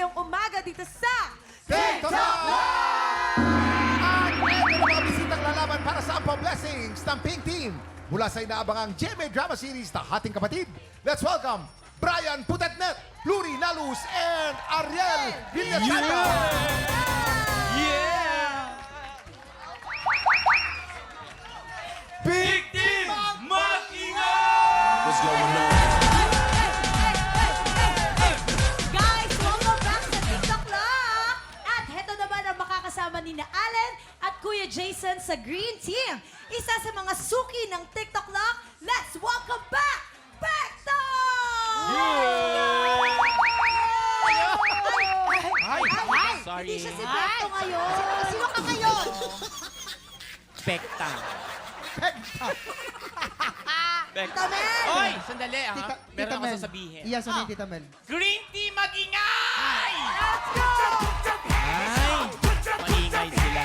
ngayong umaga dito sa... TikTok! At ito na mga bisitang lalaban para sa Ampaw Blessings ng Pink Team. Mula sa inaabangang GMA Drama Series na Hating Kapatid, let's welcome Brian Putetnet, Luri Nalus, and Ariel Villasanta. Big Team, mag-ingay! What's going on? Guys, welcome back sa TikTok Lock! At heto naman ang makakasama ni na Allen at Kuya Jason sa Green Team. Isa sa mga suki ng TikTok Lock. Let's welcome back, Pekto! Ay, Sorry. hindi siya si Pekto ngayon. Sino ka ngayon? Pekta. Tita Mel! Oy, sandali ha. Tita Meron ako Mel. sasabihin. Yes, ano yung Tita Mel? Green Team, mag-ingay! Let's go! Ay, maingay sila.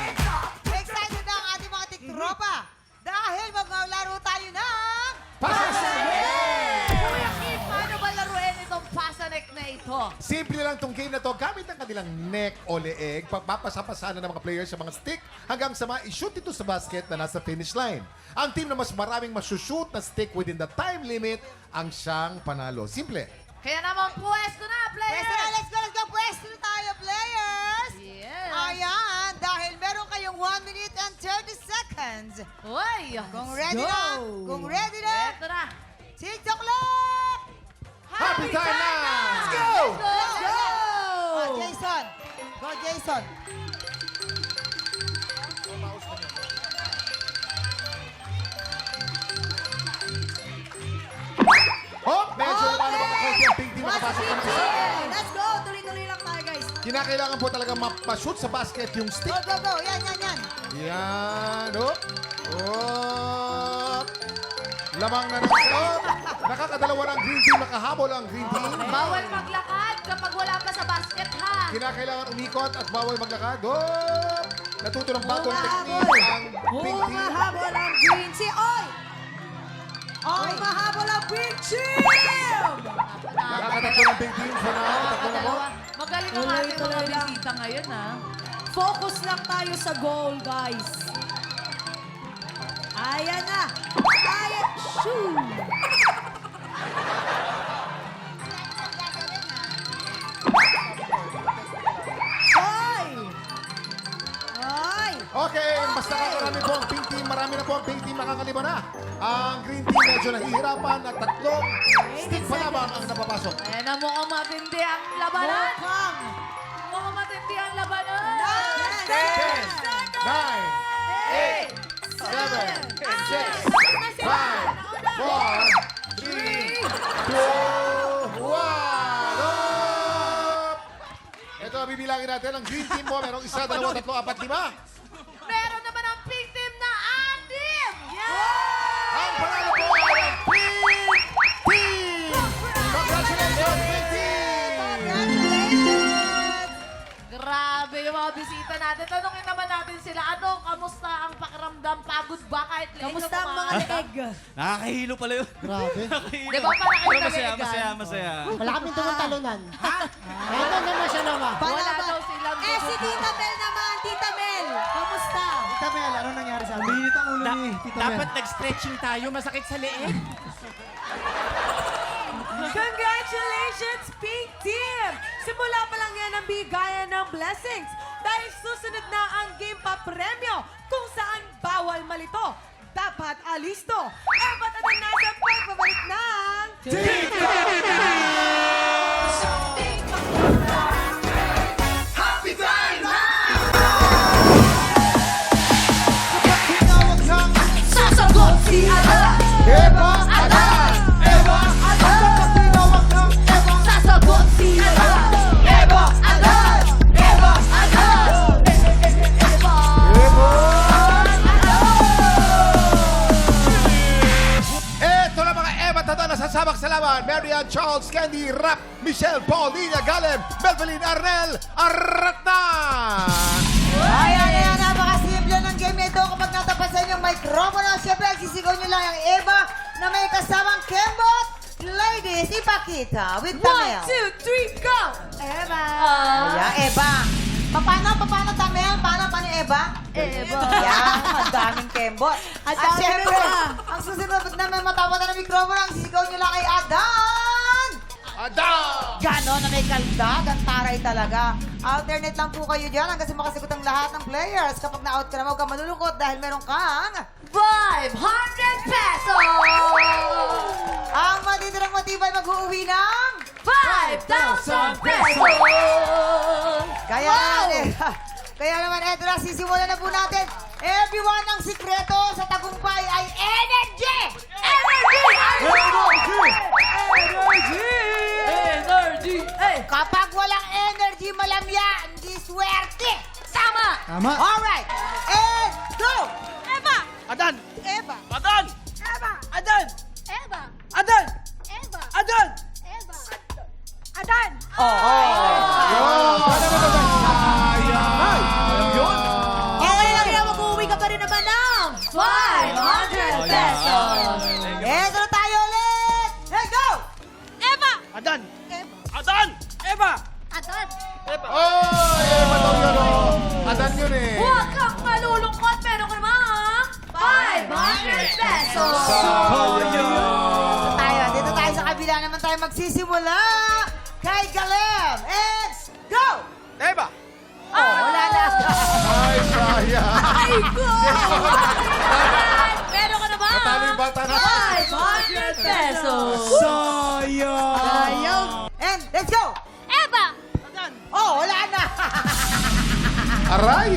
Excited na ang ating mga tiktropa dahil maglaro tayo ng... Kuya Kim, paano ba laruin itong pasanek na ito? Simple lang tong game na to. Gamit ang kanilang neck o leeg, pagpapasapasana ng mga players sa mga stick hanggang sa ma-shoot ito sa basket na nasa finish line. Ang team na mas maraming masushoot na stick within the time limit ang siyang panalo. Simple. Kaya naman, pwesto na, players! Pwesto na, let's go! Pwesto na tayo, players! Yes! Ayan, dahil meron kayong 1 minute and 30 seconds. Uy! Kung ready na, Ito na! TikTok Lock! Happy time na! Let's go! Let's go! Oh, Jason! Go, Jason! Oh, medyo wala naman ang konti ang Pink Team makapasok pa ng isa. Let's go! Tuloy-tuloy lang tayo, guys. Kinakailangan po talaga ma-shoot sa basket yung stick. Go! Yan! Yan, oh. Oh. Lamang na ng oh. Nakakadalawa ng Green Team, nakahabol ang Green Team. Bawal maglakad kapag wala pa sa basket, ha? Kinakailangan umikot at bawal maglakad. Oh. Natuto ng bagong technique ang Pink Team. Humahabol ang Green Team. Oy! Humahabol ang Green Team! Nakakatakbo ng Pink Team for now. Takbo na po. Magaling ang ating mga bisita ngayon, ha? Focus lang tayo sa goal, guys. Ayan na! Ayan! Shoo! Hoy! Hoy! Okay, mas nakakarami po ang Pink Team. Marami na po ang Pink Team nakakaliba na. Ang Green Team medyo nahihirapan at tatlong stick pa lamang ang napapasok. Ayan na, mukhang matindi ang labanan. Mukhang matindi ang labanan. 10, 9, 8, 7, 6, 5, 4, 3, 2, 1. Ito, bibilangin natin ang Green Team mo. Merong isa, dalawa, tatlo, apat, lima. Meron naman ang pink team na anim. Ang panalo po ay ang Pink Team! Congratulations, Pink Team! Grabe yung mga bisita natin. Tanungin naman natin sila, kamusta ang pakiramdam? Pagod ba kahit leeg? Kamusta ang mga leeg? Nakakahilo pala yun. Grabe. Di ba para kayo Masaya, naligan? masaya. Wala kami tumatalunan. Ha? Ito naman siya naman. Wala daw silang Si Tita Mel naman! Tita Mel! Kamusta? Tita Mel, ano nangyari sa amin? Minit ang ulo ni Tita Mel. Dapat nag-stretching tayo, masakit sa leeg. Congratulations, Pink Team! Simula pa lang yan ang bigayan ng blessings dahil susunod na ang game pa premyo kung saan bawal malito. Dapat alisto. Ebat at ang nasa pagbabalik ng... Sasagot si Ada! Eva Adan! Eva Adan! Sasagot si Ada! Eva Adan! Eva Adan! Ito na mga Eva Adan na sasabak sa laban. Marian Charles, Candy, Rap, Michelle, Paulina, Galen, Melvin, Arnel, Aratna! Ayan, napakasimple ng game ito. Kapag natapasan yung microphone, siyempre, sisigaw nyo lang yung Eva na may kasamang Kembot. Ladies, Makita with 1, Tamel. 2, 3, go! Eva! Ayan, Eva. Paano, Tamel? Paano, Eva? Eva. Yan, ang daming kembot. Ang At dami syempre, na. ang susunod na may matapatan na mikropono, ang sisigaw nyo lang ay Adan! Ganon na may kaldag, ang taray talaga. Alternate lang po kayo dyan hanggang sa makasagot ang lahat ng players. Kapag na-out ka na, huwag kang malulungkot dahil meron kang 500 pesos! ang matitirang matibay mag-uuwi ng 5,000 pesos! Kaya naman, eto na, sisimulan na po natin. Everyone, ang sikreto sa tagumpay ay energy! Energy! Eh! Kapag walang energy, malamya, hindi swerte! Tama! Tama. Alright, and go! Eva! Adan! Eva! Adan! Eva! Adan! Eva! Adan! Eva! Adan! Eva! Adan! Okay lang yan, mag-uwi ka pa rin naman ng 500 pesos! Eto na tayo ulit! Hey, go! Eva! Adan! Adan! Eva! Adan! Eva! Oh, Eva daw yun, oh. Adan yun eh. Huwag kang malulungkot, pero ka naman 500 pesos! Dito tayo sa kabila naman tayo magsisimula kay Galem. And go! Eva! Wala na. Ay, sayang. Ay, ko! Pero ka naman Natalo yung bata na. 500 pesos! Sayang! And let's go! Eva! Adan! Wala na. Aray!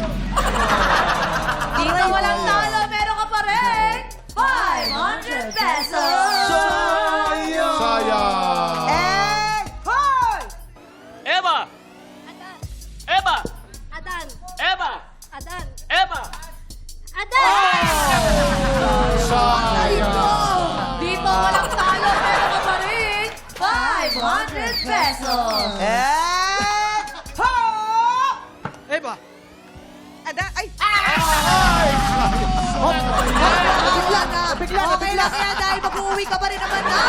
Dito walang talo, pero ka pa rin 500 pesos! Sayang. And hoy! Eva! Adan! Eva! Adan! Eva! Adan! Eva! Adan! Sayang. Dito walang talo, pero ka pa rin 500 pesos! And ho! Eva! Okay lang yan dahil mag-uwi ka pa rin naman na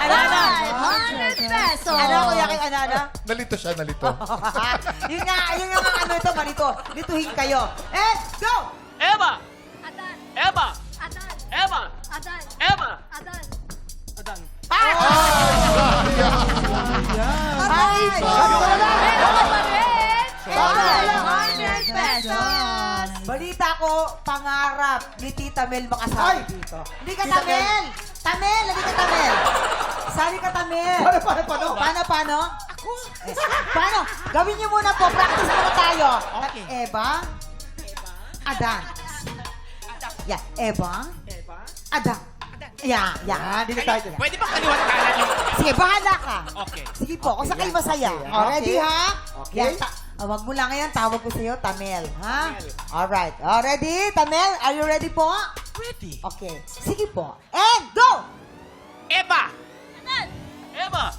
500 pesos! Ano kuya kay Anana? Nalito siya, nalito. yun nga ano ito, malito. Lituhin kayo. And go! Eva! Adan! Eva! Adan! Eva! Adan! Eva! Adan! Adan! Ay! Pero ka pa rin 500 pesos! Balita ko, pangarap ni Tita Mel makasali dito. Hindi ka Tamel! Tamel! Hindi ka Tamel! Sali ka Tamel! Paano? Ako? Paano? Gawin niyo muna po. Practice muna tayo. Okay. Eva? Adan. Yeah. Eva? Adan. Yeah. Dito tayo. Pwede ba kaliwat kanan yung... Sige, bahala ka. Okay. Sige po, kung saan kayo masaya. Ready, ha? Okay. Wag mo lang ngayon, tawag ko sa'yo, Tamel. Ha? Alright. Ready? Tamel, are you ready po? Ready. Okay. Sige po. And go! Eva! Adan! Eva!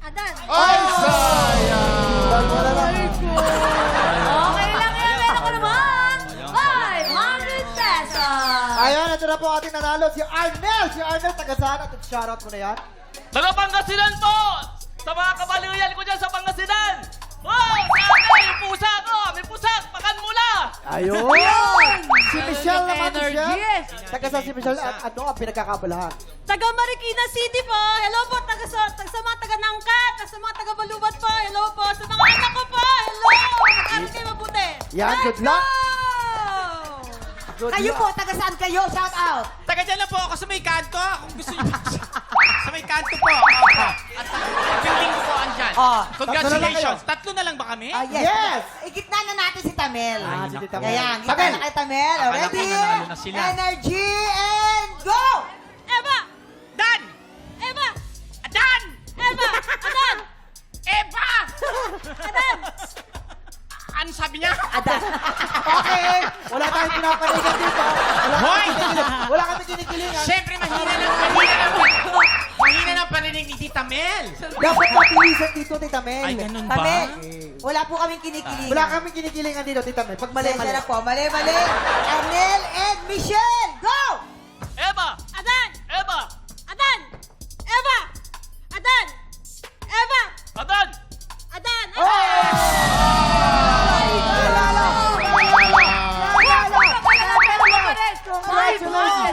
Adan! Ay, sayang. Okay lang yan, pero ka naman 500 pesos! Ayan, ito na po ating nanalo, si Arnel. Si Arnel, taga saan? At shoutout mo na yan. Taga Pangasinan po! Sa mga kabaluyan ko dyan sa Pangasinan! Oh! Sana yung pusa ko! May pusa! Pakan mula! Ayun! Si Michelle naman, Michelle. Taga saan si Michelle at ano ang pinagkakabalahan? Taga Marikina City po. Hello po. Sa mga taga Nangkat. Sa mga taga Balubat po. Hello po. Sa mga anak ko po. Hello. Mag-aral kayo mabuti. Yan, good luck. Kayo po, taga saan kayo? Shout out! Taga dyan lang po ako sa may kanto. Kung gusto nyo. Sa may kanto po. Opo. At ang building ko po andyan. Congratulations. Tatlo na lang ba kami? Yes! Igitna na natin si Tamel. Si Tita Mel. Ayan, gitna na kay Tamel. Akala ko Ready? nanalo na sila. Energy and go! Eva. Dan! Eva. Dan! Eva. Adan. Eva! Adan. Ano sabi niya? Okay! Wala tayong pinapanigan dito. Hoy! Wala kami kinikilingan. Siyempre, mahina ng paninig ni Tita Mel. Dapat mapilisan dito, Tita Mel. Ay, ganun ba? Tamel, wala po kaming kinikilingan. Wala kami kinikilingan dito, Tita Mel. Pag mali. Pasensya na po. Mali. Arnel and Michelle, go! Eva! Adan. Eva! Adan. Eva. Adan.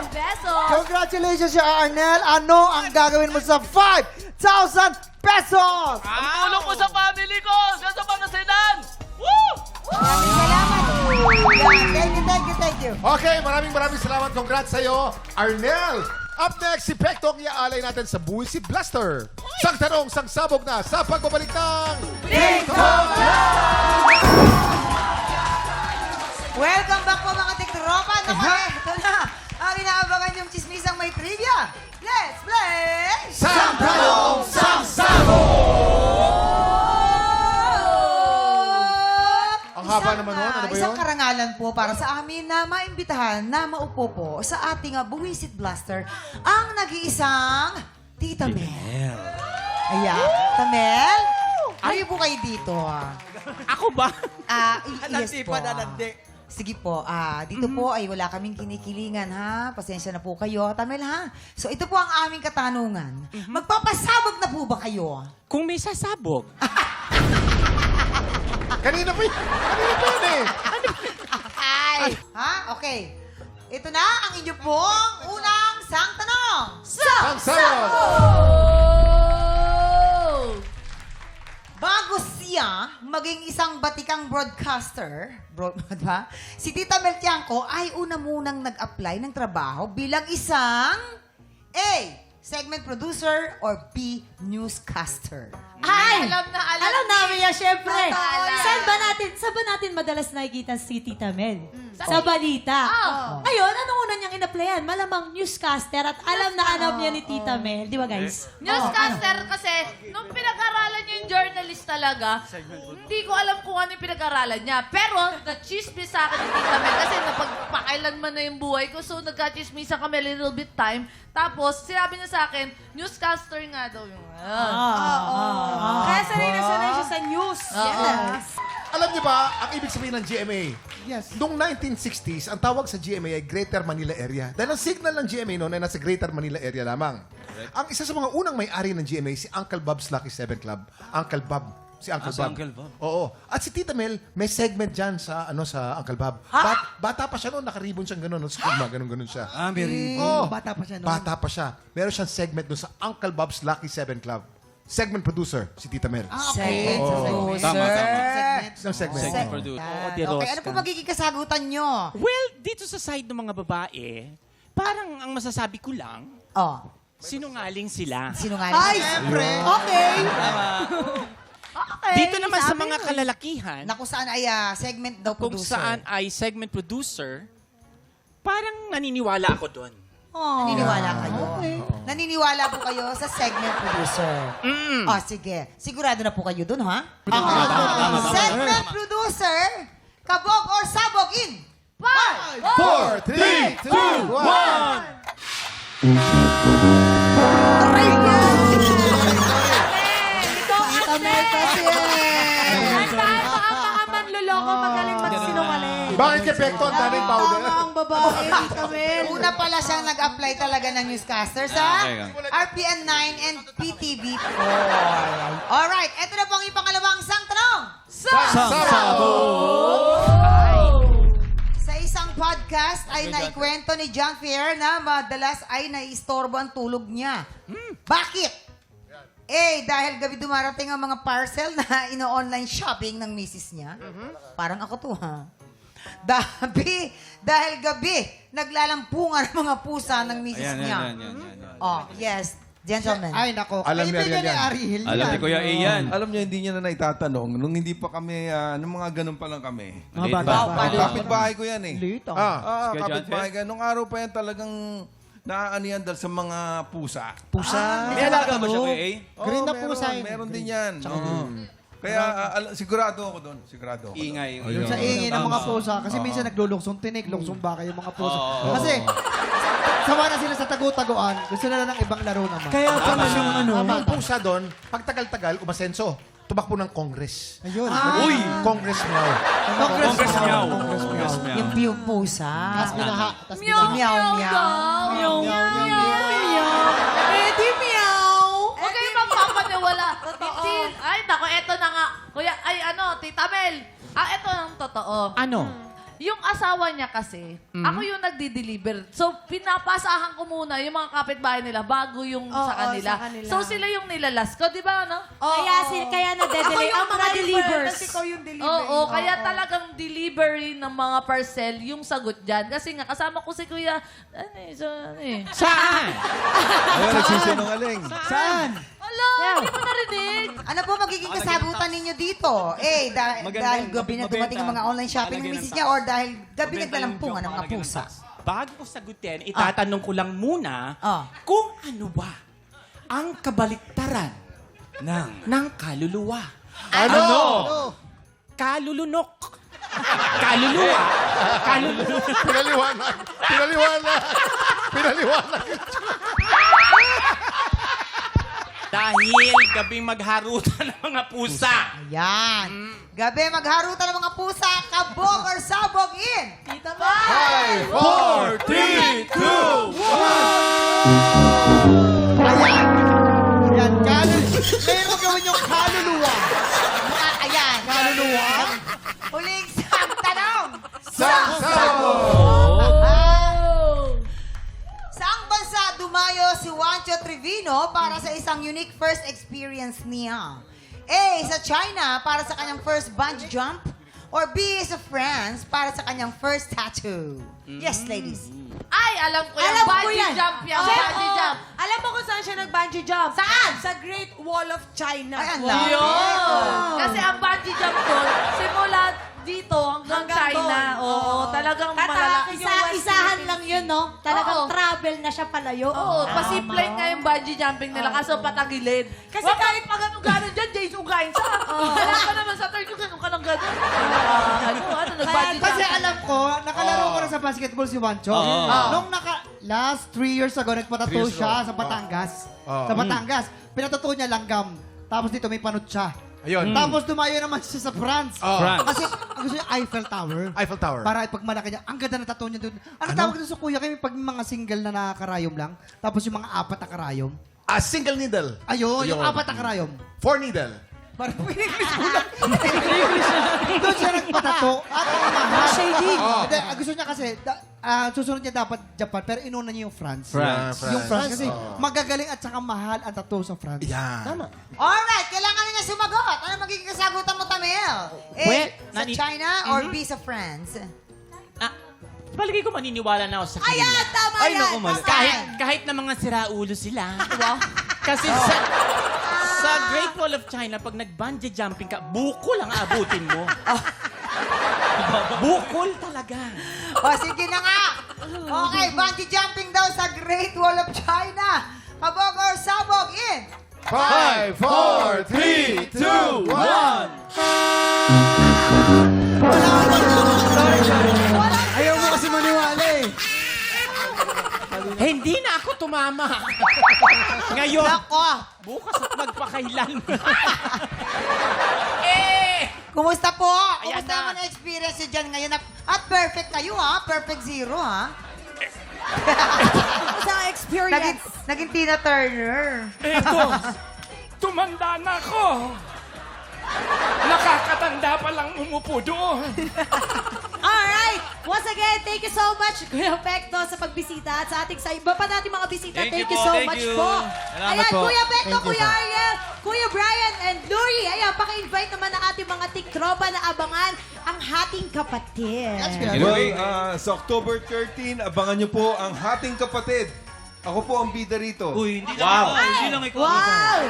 pesos. Congratulations, Sir Arnel. Ano ang gagawin mo sa 5,000 pesos? Ang tulong ko sa family ko! Sa Pangasinan! Woo! Maraming salamat. Yeah, thank you. Okay, maraming salamat. Congrats sa'yo, Arnel. Up next, si Pekto ang iaalay natin sa Buwisit Blaster. Sang tanong, sang sabog na sa pagbabalik ng Welcome back po mga tiktropa. Naku, ito na. Ang inaabangan yung chismisang may trivia. Let's play! Sang tanong, sang sabog! Ang haba naman nun. Ano ba Isang yun? karangalan po para sa amin na maimbitahan na maupo po sa ating Buwisit Blaster ang nag-iisang Tita Mel. Ayan. Tita Mel, ayaw po kayo dito. Ako ba? Yes po. Sige po, dito po ay wala kaming kinikilingan ha. Pasensya na po kayo. Tamel ha. So ito po ang aming katanungan. Magpapasabog na po ba kayo? Kung may sasabog. Kanina pa yun eh. Ha? Okay. Ito na ang inyo pong unang sang tanong. Sang sabog! Bago siya maging isang batikang broadcaster, diba? Si Tita Mel Tiangco ay una munang nag-apply ng trabaho bilang isang A. Segment producer or B. Newscaster. Ay! Alam namin yan, syempre. Saan ba natin madalas nakikita si Tita Mel? Sa balita. Ayun, anong una niyang in-applyan? Malamang newscaster at alam niya ni Tita Mel. Di ba, guys? Newscaster kasi, nung pinag-aralan niya yung journalist talaga, hindi ko alam kung ano yung pinag-aralan niya. Pero, nag-chismis sa akin ni Tita Mel kasi napagpakailanman na yung buhay ko. So, nagka-chismisan kami a little bit time. Tapos, sinabi niya sa akin, newscaster nga daw yung... Kaya sanay siya sa news. Yes. Alam niyo ba ang ibig sabihin ng GMA? Yes. Noong 1960s, ang tawag sa GMA ay Greater Manila Area. Dahil ang signal ng GMA noon ay nasa Greater Manila Area lamang. Ang isa sa mga unang may-ari ng GMA, si Uncle Bob's Lucky 7 Club. Uncle Bob. Si Uncle Bob. Uncle Bob. Oo. At si Tita Mel, may segment dyan sa Uncle Bob. Bata pa siya noon, nakaribon siyang gano'n. Ganun siya. may ribbon. Oo. Bata pa siya noon. Bata pa siya. Meron siyang segment doon sa Uncle Bob's Lucky 7 Club. Segment producer, si Tita Mel. Segment producer. Tama. Isang segment. Segment producer. Okay, ano po magiging kasagutan nyo? Well, dito sa side ng mga babae, parang ang masasabi ko lang, Oh, sinungaling sila. sinungaling. Ay, siyempre. Okay. Dito naman sa mga kalalakihan, Na kung saan ay segment daw kung producer. saan ay segment producer, parang naniniwala ako doon. Naniniwala kayo. Naniniwala po kayo sa segment producer. Sige. Sigurado na po kayo dun, ha? Segment producer, kabog or sabog in 5, 4, 3, 2, 1. Tita Mel kasi ang mga manloloko magaling magsinungaling. Bakit epekto ang daming powder? Ang babae, Tita Mel. Una pala siyang nag-apply talaga ng newscaster sa RPN 9 and PTV 4. Alright, eto na po ang ipangalawang sang tanong. Sa isang podcast ay naikwento ni John Fier na madalas ay naiistorbo ang tulog niya. Bakit? A, dahil gabi dumarating ang mga parcel na ino-online shopping ng misis niya. Parang ako to, ha? B, dahil gabi naglalampungan ang mga pusa ng misis niya. Oh, yes. Gentlemen. Ay, nako. Alam niya Kaibigan yan. ni Ariel Alam ni Kuya Ian. Alam niyo, hindi niya na naitatanong. Nung hindi pa kami, nung mga ganun pa lang kami. Maliit bata pa. pa. Kapitbahay ko yan eh. Late, Kuya John Kapitbahay ka. Nung araw pa yan talagang naaano yan dahil sa mga pusa. May alaga ba siya, Kuya A? Green na meron, pusa yun. meron din yan. Kaya sigurado ako doon. Sigurado ako. Ingay. Yung sa ingin ng mga pusa. Kasi minsan nagluluksong tinik, luksong baka yung mga pusa. Kasi, sawa na sila sa tagu-taguan. Gusto na ng ibang laro naman. Kaya pala yung ang pusa doon, pagtagal-tagal, umasenso. Tumakbo ng Congress. Ayun. Uy! Congress meow. Congress meow. Yung pusa. Tapos binaha. Tapos Meow, binaha. meow, meow. Eddie Meow. Huwag kayong magpapaniwala. Hindi. Ay, nako, eto na nga. Kuya, Tita Mel. Eto ang totoo. Ano? Yung asawa niya kasi, ako yung nagdi-deliver. So, pinapasahan ko muna yung mga kapitbahay nila bago yung sa kanila. sa kanila. So, sila yung nilalas ko, di ba, no? Kaya na-delay ang mga delivers. Kasi ikaw yung delivery. Oo, kaya talagang delivery ng mga parcel yung sagot dyan. Kasi nga, kasama ko si Kuya, Saan? Ayun, nagsisinungaling. Saan? Alo, hindi mo narinig. Ano po magiging kasagutan ninyo dito? Dahil gabi na dumating ang mga online shopping ng misis niya or dahil gabi naglalampungan ng mga pusa? Bago ko sagutin, itatanong ko lang muna Ah. kung ano ba ang kabaliktaran ng kaluluwa. Ano? Kalulunok. Kaluluwa. Kaluluwa. Pinaliwanag. Pinaliwanag. Pinaliwanag. Dahil gabing magharutan ng mga pusa. Ayan. Gabi magharutan ng mga pusa, kabog or sabog in. Tita ba? 5, 4, 3, 2, Ayan, meron gawin yung kaluluwa. Ayan. Kaluluwa? Huling sang tanong. Saang bansa dumayo si Juancho Trevino para sa isang unique first experience niya? A. Sa China para sa kanyang first bungee jump? Or B. Sa France para sa kanyang first tattoo? Yes, ladies. Ay, alam ko yan. Alam ko Bungee yan. jump yan. Chef, Bungee jump. Alam mo kung saan siya nag-bungee jump? Saan? Sa Great Wall of China. Ay, ang laki. Kasi ang bungee jump doon, simula dito hanggang Hanggang China. doon. Oo, talagang malalaki. Isahan lang yun, no? Talagang Oo. travel na siya palayo. Oo, pasipline nga yung bungee jumping nila kaso patagilid. Kasi kahit pag anong gano'n dyan, Jays, ugayin sa. Wala ka naman sa turn ko, gano'n ka ng gano'n. Nag-bungee Kasi jumping. alam ko, nakalaro ko na sa basketball si Juancho. Nung last 3 years ago, nagpatato siya sa Batangas. Sa Batangas. Pinatato niya langgam. Tapos dito may panot siya. Ayun. Tapos dumayo naman siya sa France. Kasi ang gusto niya Eiffel Tower. Eiffel Tower. Para pag malaki niya, ang ganda na tattoo niya doon. Ano tawag doon sa kuya? Kaya pag mga single na nakarayom lang, tapos yung mga 4 na karayom. Single needle. Ayun, yung Ayun. 4 na karayom. 4 needle. Parang English ko lang. Doon siya nagpatato. At ang mahal. Shady. Hindi, gusto niya kasi, susunod niya dapat Japan, pero inuna niya yung France. France. Yung France. Kasi magagaling at saka mahal ang tattoo sa France. Yan. Tama. Alright, kailangan niya sumagot. Ano magiging kasagutan mo, Tamel? A. Well, Sa China or B. Sa France? Palagay ko maniniwala na ako sa kanila. Ayan, tama Ay, yan. naku, Mali. Tama. Kahit na mga siraulo sila. Kasi sa Great Wall of China, pag nag-bungee jumping ka, bukol ang abutin mo. Bukol talaga. O, sige na nga. Okay, bungee jumping daw sa Great Wall of China. Kabog or sabog in. 5, 4, 3, 2, 1. Ayaw mo kasi maniwala eh. Hindi na ako tumama. Ngayon, Nako. bukas at magpakailan. Kumusta po? Ayan Kumusta na. naman ang experience nyo dyan ngayon? At perfect kayo, ha? Perfect 0, ha? Sa experience. Naging Tina Turner. Eto, tumanda na ako. Nakakatanda pa lang umupo doon. Alright! Once again, thank you so much, Kuya Pekto, sa pagbisita at sa ating sa iba pa nating mga bisita. Thank you so much po. Ayan, Kuya Pekto, Kuya Ariel, Kuya Brian, and Luri. Ayan, paki-invite naman ang ating mga tiktropa na abangan ang Hating Kapatid. Well, sa October 13, abangan niyo po ang Hating Kapatid. Ako po ang bida rito. Uy, hindi lang ako. Hindi lang ikaw. Wow!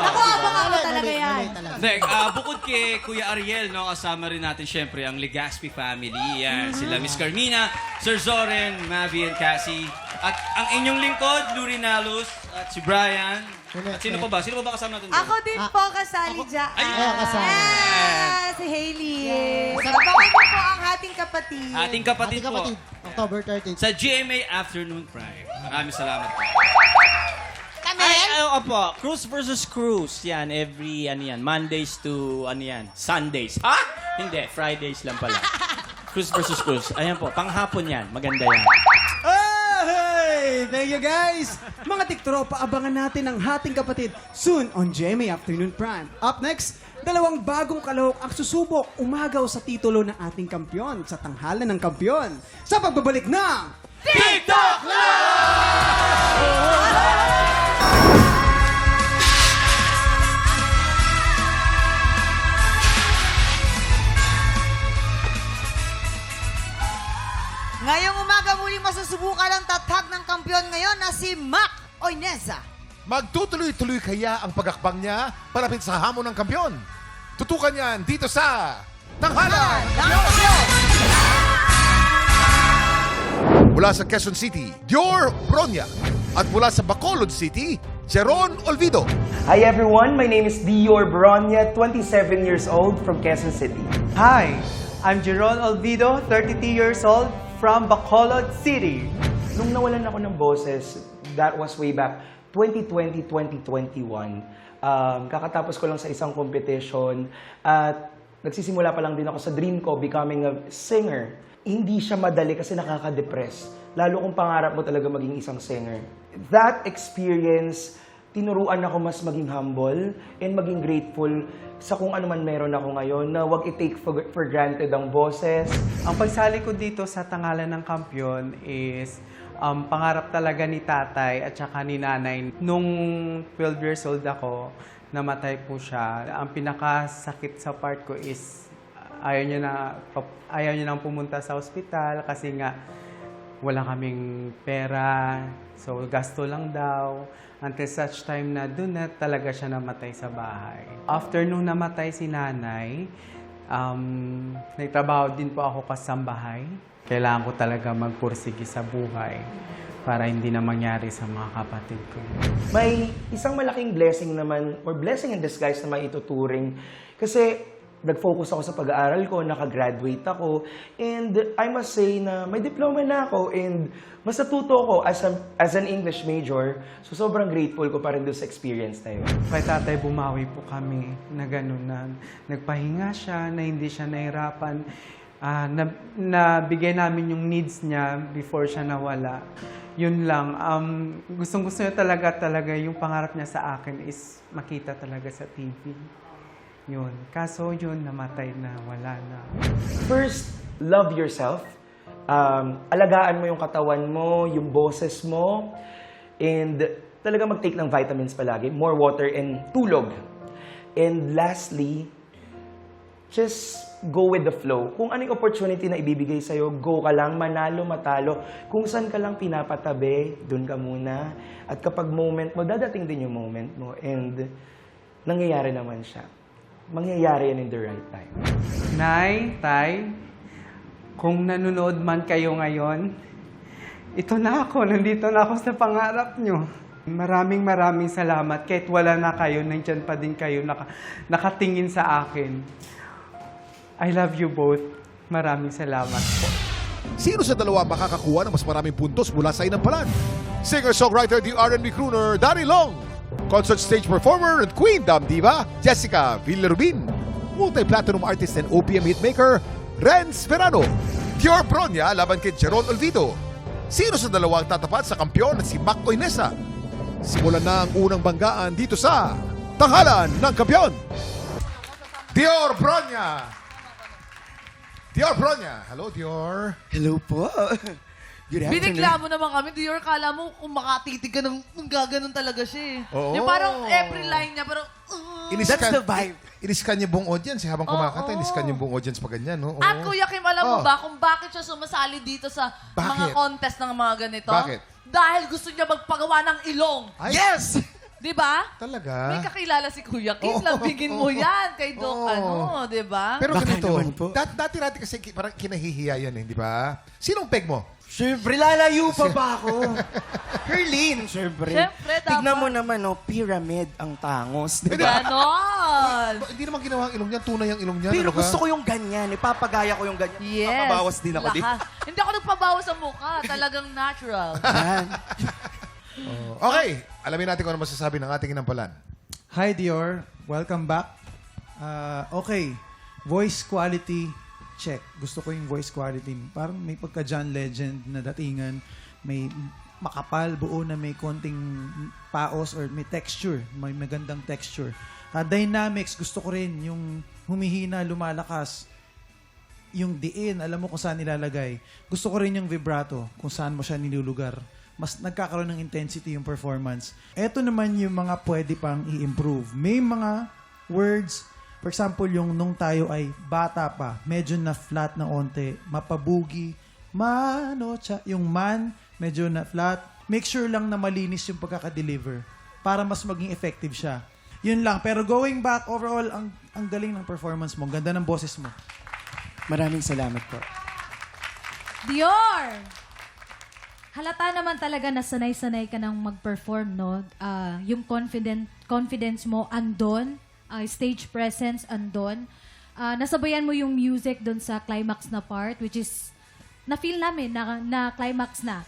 Ako, abangan ko talaga yan. Hindi, bukod kay Kuya Ariel, no, kasama rin natin syempre ang Legaspi family. Yan, sila Miss Carmina, Sir Zoren, Mavi, and Cassie. At ang inyong lingkod, Luri Nalos, at si Brian. At sino pa ba? Sino pa ba kasama natin doon? Ako din po kasali dyan. Si Hailey. Abangan niyo po ang Hating Kapatid. Ating kapatid po. October 13. Sa GMA Afternoon Prime. Maraming salamat po. Opo, Cruise versus Cruise. Yan, every, Mondays to, Sundays. Ha? Hindi, Fridays lang pala. Cruise versus Cruise. Ayan po, panghapon yan. Maganda yan. Hey! Thank you guys! Mga tiktropa, abangan natin ang Hating Kapatid soon on GMA Afternoon Prime. Up next, Dalawang bagong kalahok ang susubok umagaw sa titulo ng ating kampyon sa tanghalan ng kampyon sa pagbabalik ng TikTok Ngayong umaga muling masusubukan ang tatag ng kampiyon ngayon na si Mac Oineza. Magtutuloy-tuloy kaya ang pagakbang niya palapit sa hamon ng kampyon? Tutukan yan dito sa Tanghalan ng Kampiyon! Mula sa Quezon City, Dior Bronya. At mula sa Bacolod City, Jeron Olvido. Hi everyone, my name is Dior Bronya, 27 years old from Quezon City. Hi, I'm Jeron Olvido, 32 years old from Bacolod City. Nung nawalan ako ng boses, that was way back 2020-2021. Kakatapos ko lang sa isang competition at nagsisimula pa lang din ako sa dream ko, becoming a singer. Hindi siya madali kasi nakaka-depress. Lalo kung pangarap mo talaga maging isang singer. That experience, tinuruan ako mas maging humble and maging grateful sa kung ano man meron ako ngayon na wag i-take for granted ang boses. Ang pagsali ko dito sa Tanghalan ng Kampiyon is pangarap talaga ni tatay at saka ni nanay. Nung 12 years old ako, namatay po siya. Ang pinakasakit sa part ko is ayaw niya nang pumunta sa ospital kasi nga wala kaming pera. So gasto lang daw. Until such time na doon na talaga siya namatay sa bahay. After nung namatay si nanay, nagtrabaho din po ako kasambahay. Kailangan ko talaga magpursige sa buhay para hindi na mangyari sa mga kapatid ko. May isang malaking blessing naman, or blessing in disguise na maituturing. Kasi nag-focus ako sa pag-aaral ko, nakagraduate ako, and I must say na may diploma na ako, and mas natuto ako as an English major. So sobrang grateful ko pa rin doon sa experience na yun. Kay tatay bumawi po kami na gano'n na nagpahinga siya, na hindi siya nahirapan. Nabigay namin yung needs niya before siya nawala. Yun lang. Gustong-gusto niya talaga yung pangarap niya sa akin is makita talaga sa TV. Yun. Kaso yun, namatay na, wala na. First, love yourself. Alagaan mo yung katawan mo, yung boses mo, and talaga mag-take ng vitamins palagi, more water and tulog. And lastly, just go with the flow. Kung ano yung opportunity na ibibigay sa'yo, go ka lang, manalo, matalo. Kung saan ka lang pinapatabi, dun ka muna. At kapag moment mo, dadating din yung moment mo. And nangyayari naman siya. Mangyayari yan in the right time. Nay, Tay, kung nanonood man kayo ngayon, ito na ako, nandito na ako sa pangarap nyo. Maraming salamat. Kahit wala na kayo, nandyan pa din kayo nakatingin sa akin. I love you both. Maraming salamat po. Sino sa dalawa makakakuha ng mas maraming puntos mula sa inampalan? Singer-songwriter, the R&B crooner, Danny Long. Concert stage performer and queen dam diva, Jessica Villarubin. Multi-platinum artist and OPM hitmaker, Renz Verano. Dior Bronya laban kay Jeron Olvido. Sino sa dalawa ang tatapat sa kampiyon at si Mac Oineza? Simulan na ang unang banggaan dito sa Tanghalan ng Kampiyon. Dior Bronya. Dior Bronya. Hello, Dior. Hello po. Good afternoon. Binigla mo naman kami, Dior. Kala mo kung makatitig ka ng gaganon talaga siya eh. Oo. Yung parang every line niya, parang... That's the vibe. Iniskan niya buong audience habang kumakanta. Iniskan niya buong audience pa ganyan. No? At Kuya Kim, alam mo ba kung bakit siya sumasali dito sa Bakit? mga contest ng mga ganito? Bakit? Dahil gusto niya magpagawa ng ilong. Ay, Yes! Di ba? talaga? May kakilala si Kuya Kim. Oo. Labigin mo yan kay Doc, Oo. di ba? Pero Baka ganito, naman po. dati kasi parang kinahihiya yan eh, di ba? Sinong peg mo? Siyempre, lalayo pa ba ako? Herlene, siyempre. Siyempre, dapat. Tignan mo naman, no, pyramid ang tangos. Diba? Ganon. Hindi naman ginawa ang ilong niyan, tunay ang ilong niyan. Pero ano ka? gusto ko yung ganyan. Ipapagaya ko yung ganyan. Yes. Papabawas din ako dito. Hindi ako nagpabawas sa mukha. Talagang natural. Yan. Okay, alamin natin kung ano masasabi ng ating inampalan. Hi Dior, welcome back. Okay, voice quality check. Gusto ko yung voice quality. Parang may pagka John Legend na datingan. May makapal, buo na may konting paos or may texture, may magandang texture. Dynamics, gusto ko rin yung humihina, lumalakas. Yung diin, alam mo kung saan nilalagay. Gusto ko rin yung vibrato, kung saan mo siya nilulugar. Mas nagkakaroon ng intensity yung performance. Ito naman yung mga pwede pang i-improve. May mga words, for example, yung nung tayo ay bata pa, medyo na flat na onte, mapabugi, yung man, medyo na flat. Make sure lang na malinis yung pagkaka-deliver para mas maging effective siya. Yun lang. Pero going back, overall, ang galing ng performance mo. Ang ganda ng boses mo. Maraming salamat po. Dior! Halata naman talaga na sanay-sanay ka nang mag-perform, no? Yung confidence mo andon, stage presence andon. Nasabayan mo yung music doon sa climax na part, which is, na-feel namin na climax na.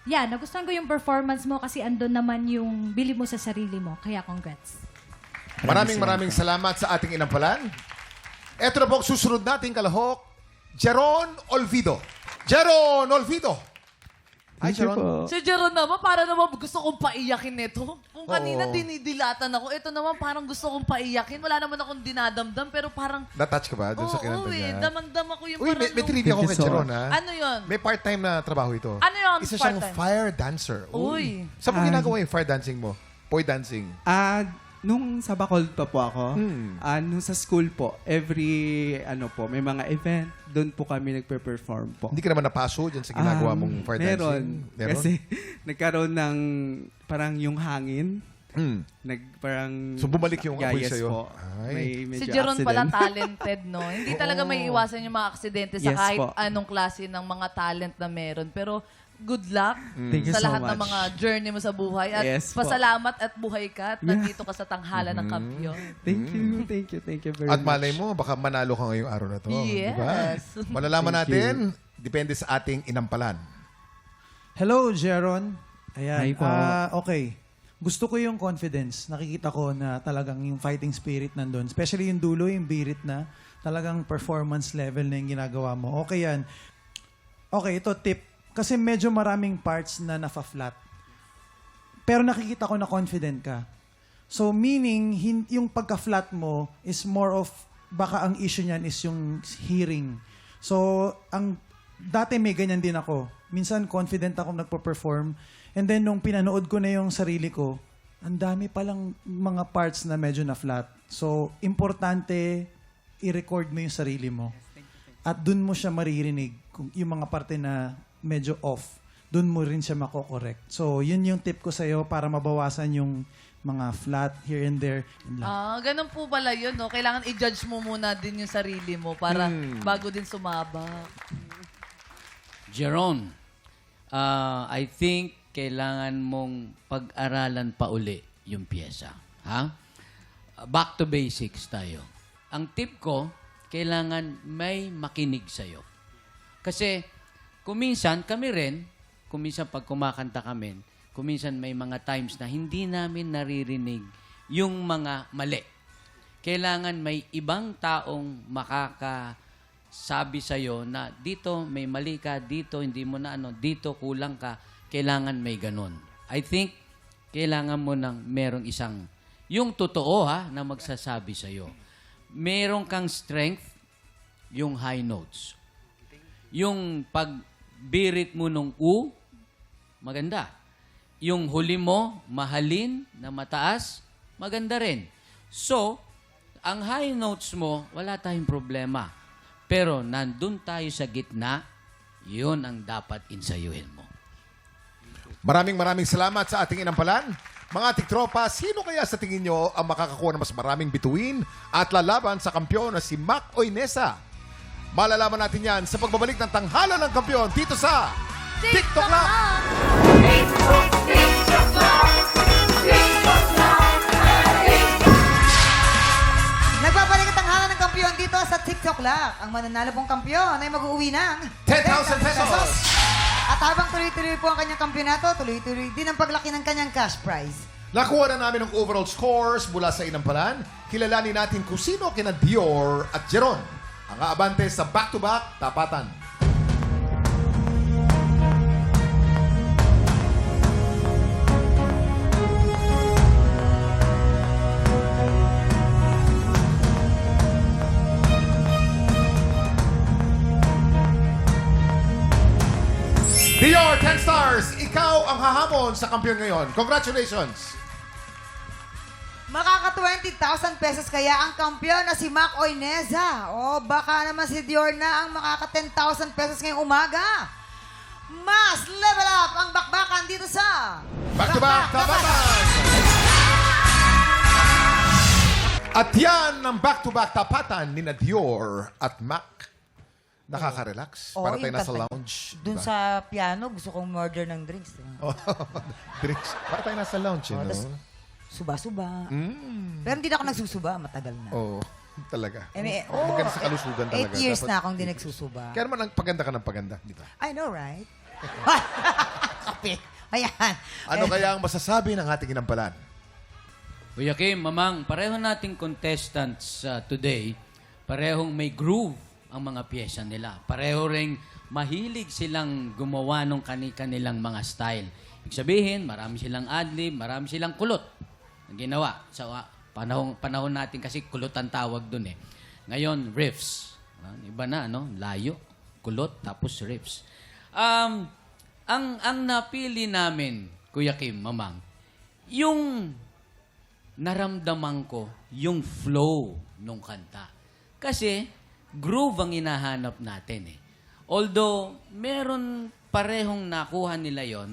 Yeah, nagustuhan ko yung performance mo kasi andon naman yung bilib mo sa sarili mo. Kaya congrats. Maraming salamat sa ating inampalan. Ito na po ang susunod nating kalahok, Jeron Olvido. Jeron Olvido! Hi, Jeron. Si Jeron naman, para naman gusto kong paiyakin nito. Kung kanina dinidilatan ako, ito naman parang gusto kong paiyakin. Wala naman akong dinadamdam, pero parang... Na-touch ka ba dun sa kinanta Oo, niya? damang-dam ako yung Uy, parang... may trivia ko kay Jeron, ha? Ano yun? May part-time na trabaho ito. Ano yun, Isa siyang part-time? fire dancer. Uy. Saan mo ginagawa yung fire dancing mo? Poy dancing. Nung sa Bacolod pa po ako, nung sa school po, may mga event, doon po kami nagpe-perform po. Hindi ka naman napaso dyan sa ginagawa mong fire dancing? Meron. Kasi nagkaroon ng parang yung hangin. So bumalik yung apoy yes sa'yo? Po. May medyo Si Jeron pala accident. talented, no? Hindi talaga may iwasan yung mga aksidente sa Yes kahit po. anong klase ng mga talent na meron. Pero good luck Thank you sa so lahat ng much. mga journey mo sa buhay. At Yes po. pasalamat at buhay ka at nandito ka sa tanghalan ng kampiyon. Thank you very At much. malay mo, baka manalo ka ngayong araw na to. Yes. Diba? Malalaman natin, depende sa ating inampalan. Hello, Jeron. Ayan. Hi po. Okay. Gusto ko yung confidence. Nakikita ko na talagang yung fighting spirit nandun. Especially yung dulo, yung birit na. Talagang performance level na yung ginagawa mo. Okay yan. Okay, ito tip. Kasi medyo maraming parts na nafa-flat. Pero nakikita ko na confident ka. So meaning, yung pagka-flat mo is more of, baka ang issue niyan is yung hearing. So, dati may ganyan din ako. Minsan confident ako nagpo-perform. And then nung pinanood ko na yung sarili ko, ang dami palang mga parts na medyo na-flat. So, importante i-record mo yung sarili mo. At dun mo siya maririnig. Yung mga parte na medyo off, dun mo rin siya mako-correct. So, yun yung tip ko sa'yo para mabawasan yung mga flat here and there. Ganun po pala yun, no? Kailangan i-judge mo muna din yung sarili mo para bago din sumaba. Jeron, I think kailangan mong pag-aralan pa uli yung pyesa. Ha? Back to basics tayo. Ang tip ko, kailangan may makinig sa'yo. Kasi, kuminsan kami rin, pag kumakanta kami, kuminsan may mga times na hindi namin naririnig yung mga mali. Kailangan may ibang taong makakasabi sa'yo na dito may mali ka, dito hindi mo na dito kulang ka, kailangan may ganun. I think, kailangan mo nang merong isang, yung totoo na magsasabi sa'yo. Meron kang strength, yung high notes. Yung pagbirit mo nung U, maganda. Yung huli mo, mahalin, na mataas, maganda rin. So, ang high notes mo, wala tayong problema. Pero nandun tayo sa gitna, yun ang dapat insayuhin mo. Maraming salamat sa ating inampalan. Mga ating tropa, sino kaya sa tingin nyo ang makakakuha ng mas maraming bituin at lalaban sa kampyon na si Mac Oinesa? Malalaman natin yan sa pagbabalik ng tanghalan ng kampyon dito sa TikTok Lang! Nagbabalik ang tanghalan ng kampiyon dito sa TikTok Lang. Ang mananalo pong kampiyon ay mag-uwi ng 10,000 pesos! At habang tuloy-tuloy po ang kanyang kampyonato, tuloy-tuloy din ang paglaki ng kanyang cash prize. Nakuha na namin ang overall scores mula sa inampalan. Kilalanin natin kung sino kina Dior at Jeron ang aabante sa back-to-back tapatan. ikaw ang hahamon sa kampiyon ngayon. Congratulations! Makaka 20,000 pesos kaya ang kampiyon na si Mac Oineza. O baka naman si Dior na ang makaka 10,000 pesos ngayong umaga. Mas level up ang bakbakan dito sa Back to back, tapatan! At yan ang back-to-back tapatan ni Dior at Mac. Nakaka-relax. Para tayo nasa lounge. Doon diba? sa piano, gusto kong order ng drinks. Drinks. Para tayo nasa lounge, tas suba-suba. Pero hindi na ako nagsusuba, matagal na. Oo, talaga. Oh, Maganda sa kalusugan talaga. 8 years Dapat- na akong di nagsusuba. Kaya naman ang paganda ka ng paganda, di ba? I know, right? Kapit. Ayan. Ano kaya ang masasabi ng ating inampalan? Kuya Kim, Mamang, pareho nating contestants today, parehong may groove ang mga pyesa nila. Pareho ring mahilig silang gumawa ng kanilang mga style. Ibig sabihin, marami silang adlib, marami silang kulot na ginawa. Sa panahon natin kasi kulot ang tawag dun eh. Ngayon, riffs. Iba na, no? Layo, kulot, tapos riffs. Ang napili namin, Kuya Kim, Mamang, yung naramdaman ko yung flow nung kanta. Kasi groove ang hinahanap natin eh. Although meron parehong nakuha nila yon,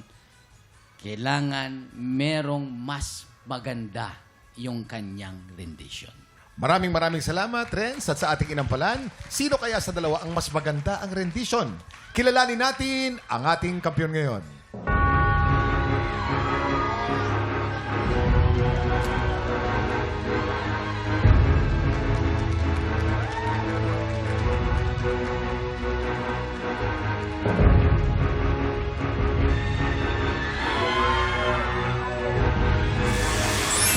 kailangan merong mas maganda yung kanyang rendition. Maraming salamat, Renz. At sa ating inampalan, sino kaya sa dalawa ang mas maganda ang rendition? Kilalanin natin ang ating kampiyon ngayon.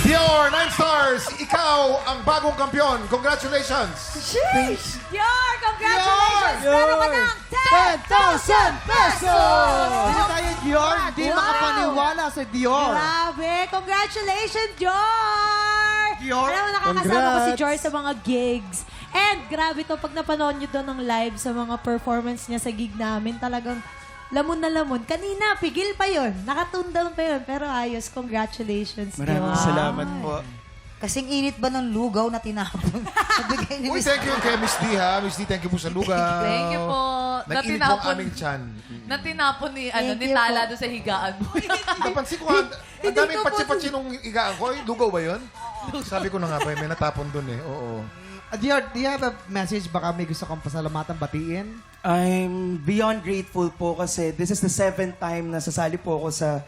Dior, 9 stars! Ikaw ang bagong kampiyon. Congratulations! Sheesh! Dior, congratulations! Dior! Meron ka ng 10,000 pesos! Hindi tayo Dior, hindi Wow! makapaniwala sa Dior. Grabe! Congratulations, Dior! Dior, Alam mo, nakakasama ko si congrats! Dior sa mga gigs. And grabe to, pag napanood nyo doon ng live sa mga performance niya sa gig namin, talagang lamon na lamon. Kanina, pigil pa yun. Nakatundang pa yun. Pero ayos, congratulations, Maraming Dior. salamat po. Kasing init ba ng lugaw na tinapon? Nabigay ni Uy, Miss thank you kay Miss D, ha? Miss D, thank you po sa lugaw. Thank you po. Nag-init po ang aming tiyan. Na tinapon ni, Thank ni you Tala po. doon sa higaan mo. Napansin ko, ang daming patsi-patsi nung igaan ko. Lugaw ba yun? Sabi ko na nga ba, may natapon dun eh. Oo. Dior, do you have a message? Baka may gusto kang pasalamatan batiin? I'm beyond grateful po kasi this is the 7th time na sasali po ako sa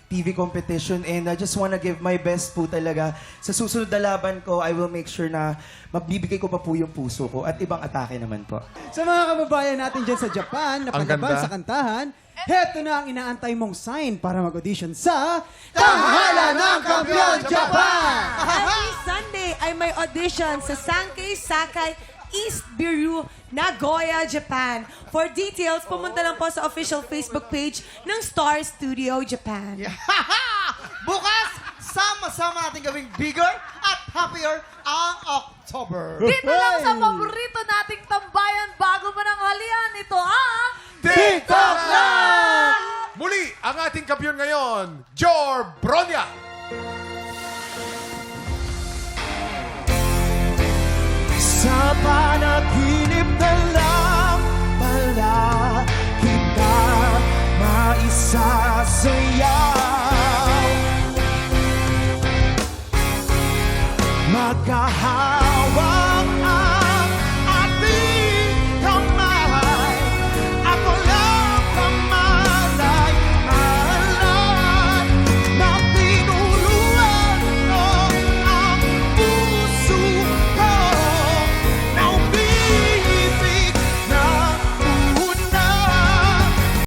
TV competition and I just wanna give my best po talaga. Sa susunod na laban ko, I will make sure na magbibigay ko pa po yung puso ko at ibang atake naman po. Sa mga kababayan natin dyan sa Japan na Ang paglaban ganda. sa kantahan, heto na ang inaantay mong sign para mag-audition sa Tanghalan ng Kampiyon Japan! Every Sunday ay may audition sa Sankei Sakai East Buru, Nagoya, Japan. For details, pumunta lang po sa official Facebook page ng Star Studio Japan. Bukas, sama-sama natin gawing bigger at happier ang October. Dito lang sa paborito nating tambayan bago pa ng halian. Ito ang... TikTok Live! Muli, ang ating kampiyon ngayon, Jor Bronya. Sa panaginip na lang pala kita maisasayaw. Magkahal